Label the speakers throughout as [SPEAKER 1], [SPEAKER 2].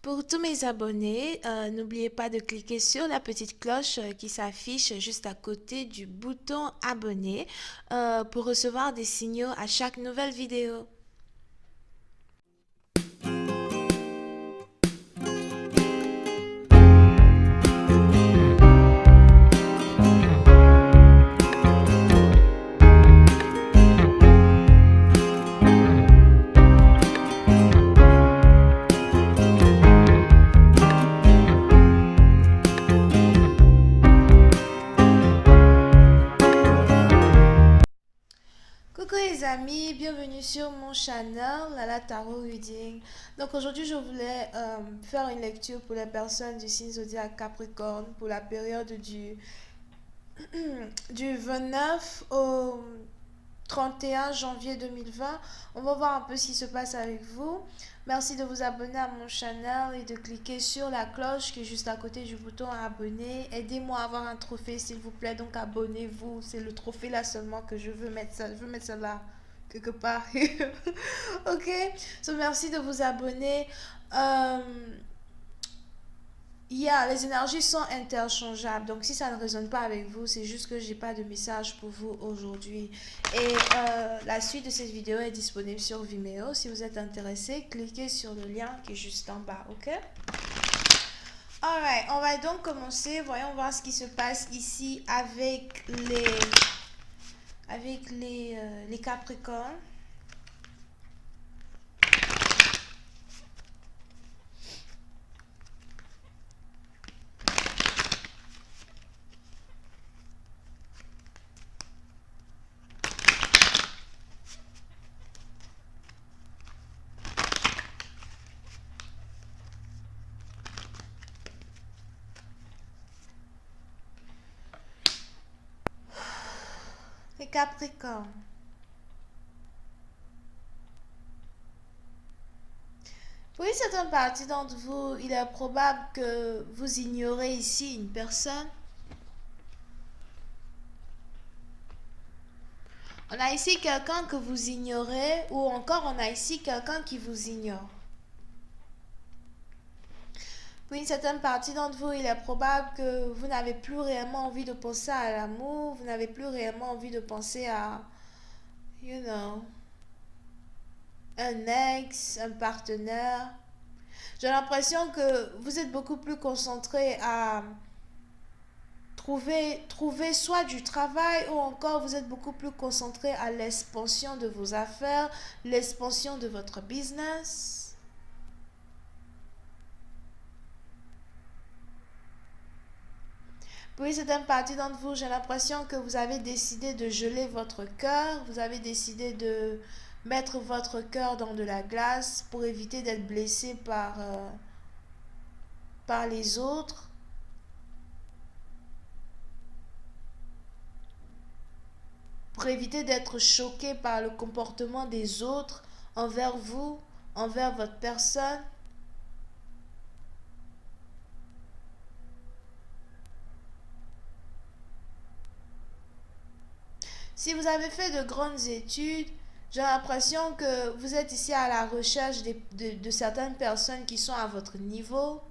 [SPEAKER 1] Pour tous mes abonnés, n'oubliez pas de cliquer sur la petite cloche qui s'affiche juste à côté du bouton abonner pour recevoir des signaux à chaque nouvelle vidéo. Coucou les amis, bienvenue sur mon channel Lala Tarot Reading. Donc aujourd'hui je voulais faire une lecture pour les personnes du signe zodiaque Capricorne pour la période du 29 au 31 janvier 2020. On va voir un peu ce qui se passe avec vous. Merci de vous abonner à mon channel et de cliquer sur la cloche qui est juste à côté du bouton abonner. Aidez-moi à avoir un trophée s'il vous plaît, donc abonnez-vous. C'est le trophée là seulement que je veux mettre ça. Je veux mettre ça là quelque part. Ok, so merci de vous abonner. Les énergies sont interchangeables. Donc, si ça ne résonne pas avec vous, c'est juste que j'ai pas de message pour vous aujourd'hui. Et la suite de cette vidéo est disponible sur Vimeo. Si vous êtes intéressé, cliquez sur le lien qui est juste en bas, ok? Alright, on va donc commencer. Voyons voir ce qui se passe ici avec les Capricornes. Les Capricornes. Pour une certaine partie d'entre vous, il est probable que vous ignorez ici une personne. On a ici quelqu'un que vous ignorez ou encore on a ici quelqu'un qui vous ignore. Pour une certaine partie d'entre vous, il est probable que vous n'avez plus réellement envie de penser à l'amour, vous n'avez plus réellement envie de penser à, you know, un ex, un partenaire. J'ai l'impression que vous êtes beaucoup plus concentré à trouver soit du travail ou encore vous êtes beaucoup plus concentré à l'expansion de vos affaires, l'expansion de votre business. Pour une certaine partie d'entre vous, j'ai l'impression que vous avez décidé de geler votre cœur, vous avez décidé de mettre votre cœur dans de la glace pour éviter d'être blessé par les autres. Pour éviter d'être choqué par le comportement des autres envers vous, envers votre personne. Si vous avez fait de grandes études, j'ai l'impression que vous êtes ici à la recherche de certaines personnes qui sont à votre niveau,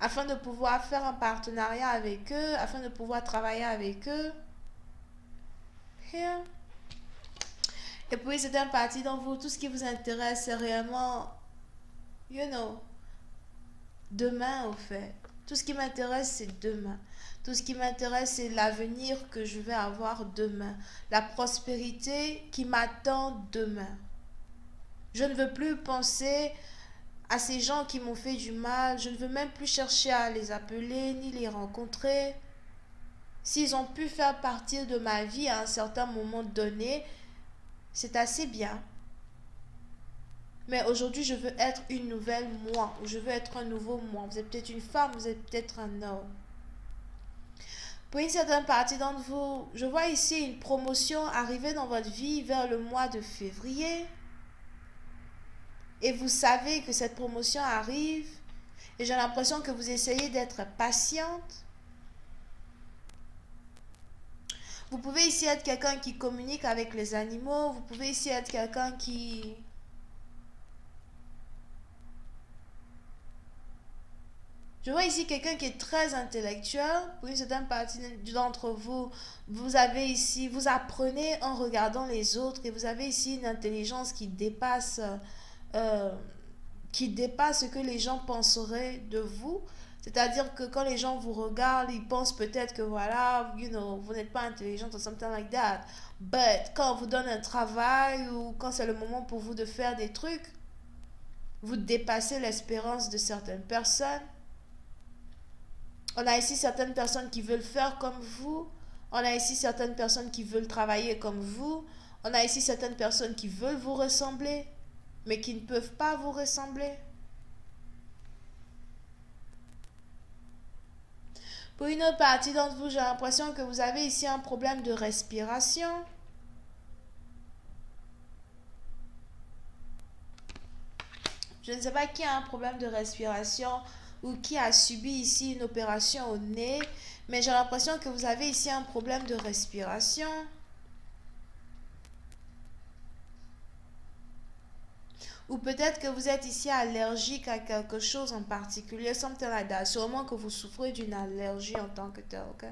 [SPEAKER 1] afin de pouvoir faire un partenariat avec eux, afin de pouvoir travailler avec eux. Here. Et puis, c'est une partie dans vous, tout ce qui vous intéresse, c'est réellement, you know, demain, au fait. Tout ce qui m'intéresse, c'est demain. Tout ce qui m'intéresse, c'est l'avenir que je vais avoir demain. La prospérité qui m'attend demain. Je ne veux plus penser à ces gens qui m'ont fait du mal. Je ne veux même plus chercher à les appeler ni les rencontrer. S'ils ont pu faire partie de ma vie à un certain moment donné, c'est assez bien. Mais aujourd'hui, je veux être une nouvelle moi. Ou je veux être un nouveau moi. Vous êtes peut-être une femme, vous êtes peut-être un homme. Pour une certaine partie d'entre vous, je vois ici une promotion arriver dans votre vie vers le mois de février. Et vous savez que cette promotion arrive. Et j'ai l'impression que vous essayez d'être patiente. Vous pouvez ici être quelqu'un qui communique avec les animaux. Vous pouvez ici être quelqu'un qui Je vois ici quelqu'un qui est très intellectuel. Pour une certaine partie d'entre vous, vous avez ici, vous apprenez en regardant les autres et vous avez ici une intelligence euh, qui dépasse ce que les gens penseraient de vous. C'est-à-dire que quand les gens vous regardent, ils pensent peut-être que voilà, vous n'êtes pas intelligente ou something like that. But quand on vous donne un travail ou quand c'est le moment pour vous de faire des trucs, vous dépassez l'espérance de certaines personnes. On a ici certaines personnes qui veulent faire comme vous. On a ici certaines personnes qui veulent travailler comme vous. On a ici certaines personnes qui veulent vous ressembler, mais qui ne peuvent pas vous ressembler. Pour une autre partie d'entre vous, j'ai l'impression que vous avez ici un problème de respiration. Je ne sais pas qui a un problème de respiration ou qui a subi ici une opération au nez, mais j'ai l'impression que vous avez ici un problème de respiration. Ou peut-être que vous êtes ici allergique à quelque chose en particulier, something like that. Sûrement que vous souffrez d'une allergie en tant que tel, ok?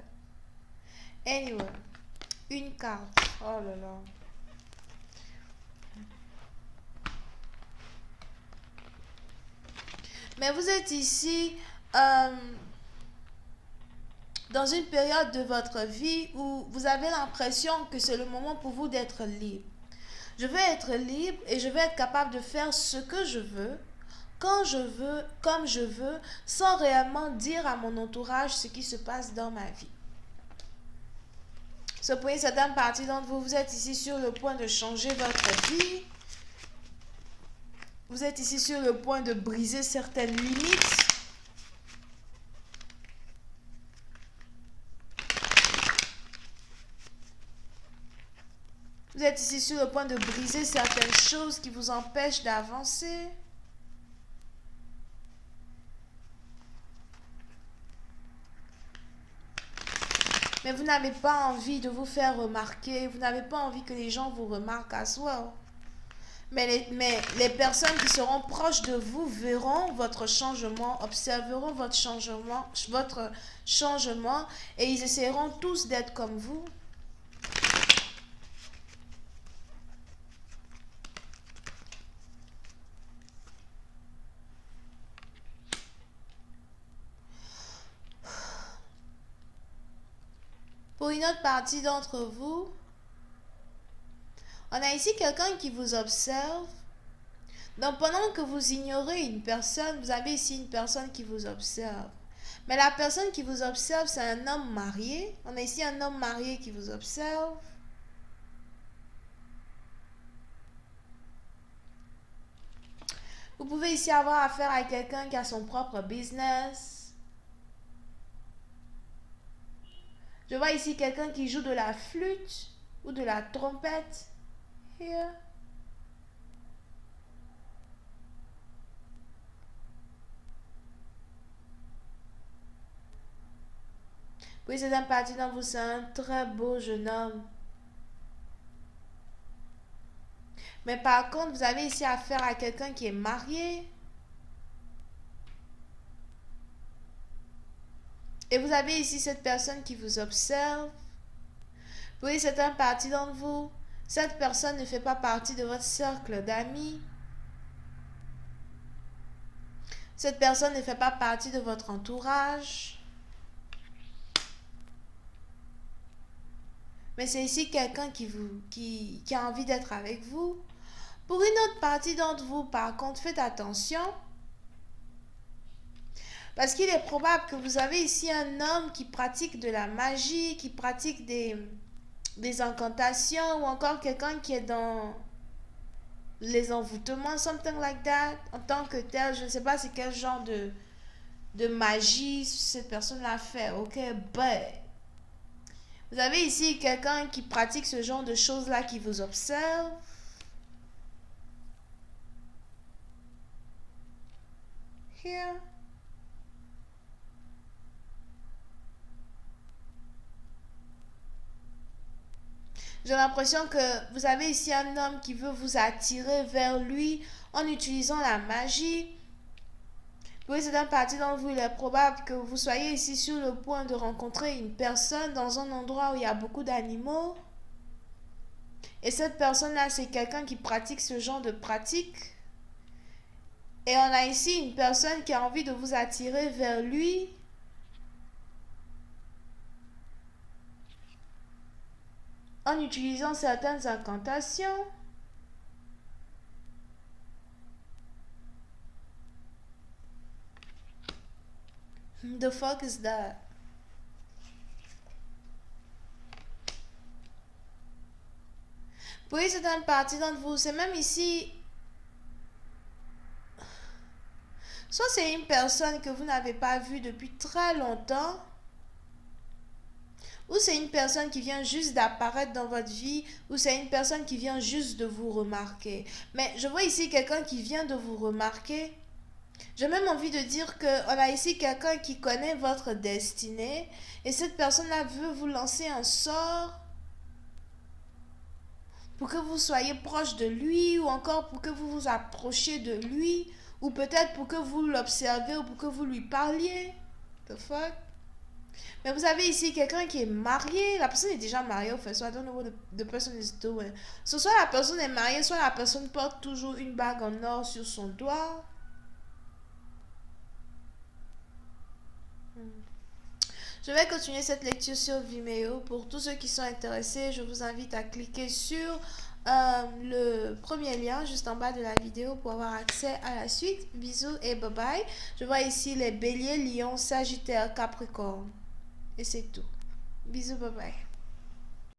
[SPEAKER 1] Anyway, une carte. Oh là là. Mais vous êtes ici dans une période de votre vie où vous avez l'impression que c'est le moment pour vous d'être libre. Je veux être libre et je veux être capable de faire ce que je veux, quand je veux, comme je veux, sans réellement dire à mon entourage ce qui se passe dans ma vie. Ce pour une certaine partie d'entre vous, vous êtes ici sur le point de changer votre vie. Vous êtes ici sur le point de briser certaines limites. Vous êtes ici sur le point de briser certaines choses qui vous empêchent d'avancer. Mais vous n'avez pas envie de vous faire remarquer. Vous n'avez pas envie que les gens vous remarquent as well. Mais les personnes qui seront proches de vous verront votre changement, observeront votre changement et ils essaieront tous d'être comme vous. Pour une autre partie d'entre vous, on a ici quelqu'un qui vous observe. Donc pendant que vous ignorez une personne, vous avez ici une personne qui vous observe. Mais la personne qui vous observe, c'est un homme marié. On a ici un homme marié qui vous observe. Vous pouvez ici avoir affaire à quelqu'un qui a son propre business. Je vois ici quelqu'un qui joue de la flûte ou de la trompette. Here. Oui, c'est un parti dans vous, c'est un très beau jeune homme. Mais par contre, vous avez ici affaire à quelqu'un qui est marié. Et vous avez ici cette personne qui vous observe. Oui, c'est un parti d'entre vous. Cette personne ne fait pas partie de votre cercle d'amis. Cette personne ne fait pas partie de votre entourage. Mais c'est ici quelqu'un qui a envie d'être avec vous. Pour une autre partie d'entre vous, par contre, faites attention. Parce qu'il est probable que vous avez ici un homme qui pratique de la magie, qui pratique des incantations, ou encore quelqu'un qui est dans les envoûtements, something like that. En tant que tel, je ne sais pas c'est quel genre de magie cette personne-là fait, ok? But vous avez ici quelqu'un qui pratique ce genre de choses-là, qui vous observe. Here. J'ai l'impression que vous avez ici un homme qui veut vous attirer vers lui en utilisant la magie. Pour une certaine partie d'entre vous, il est probable que vous soyez ici sur le point de rencontrer une personne dans un endroit où il y a beaucoup d'animaux. Et cette personne-là, c'est quelqu'un qui pratique ce genre de pratique. Et on a ici une personne qui a envie de vous attirer vers lui. En utilisant certaines incantations. The fuck is that? Pour une certaine partie d'entre vous, c'est même ici. Soit c'est une personne que vous n'avez pas vue depuis très longtemps. Ou c'est une personne qui vient juste d'apparaître dans votre vie, ou c'est une personne qui vient juste de vous remarquer. Mais je vois ici quelqu'un qui vient de vous remarquer. J'ai même envie de dire qu'on a ici quelqu'un qui connaît votre destinée, et cette personne-là veut vous lancer un sort pour que vous soyez proche de lui, ou encore pour que vous vous approchiez de lui, ou peut-être pour que vous l'observez, ou pour que vous lui parliez. The fuck? Mais vous avez ici quelqu'un qui est marié. La personne est déjà mariée, au fait. So I don't know what the person is doing. So, soit la personne est mariée, soit la personne porte toujours une bague en or sur son doigt. Je vais continuer cette lecture sur Vimeo. Pour tous ceux qui sont intéressés, je vous invite à cliquer sur le premier lien juste en bas de la vidéo pour avoir accès à la suite. Bisous et bye bye. Je vois ici les béliers, lions, sagittaires, capricorne. Et c'est tout. Bisous, bye bye.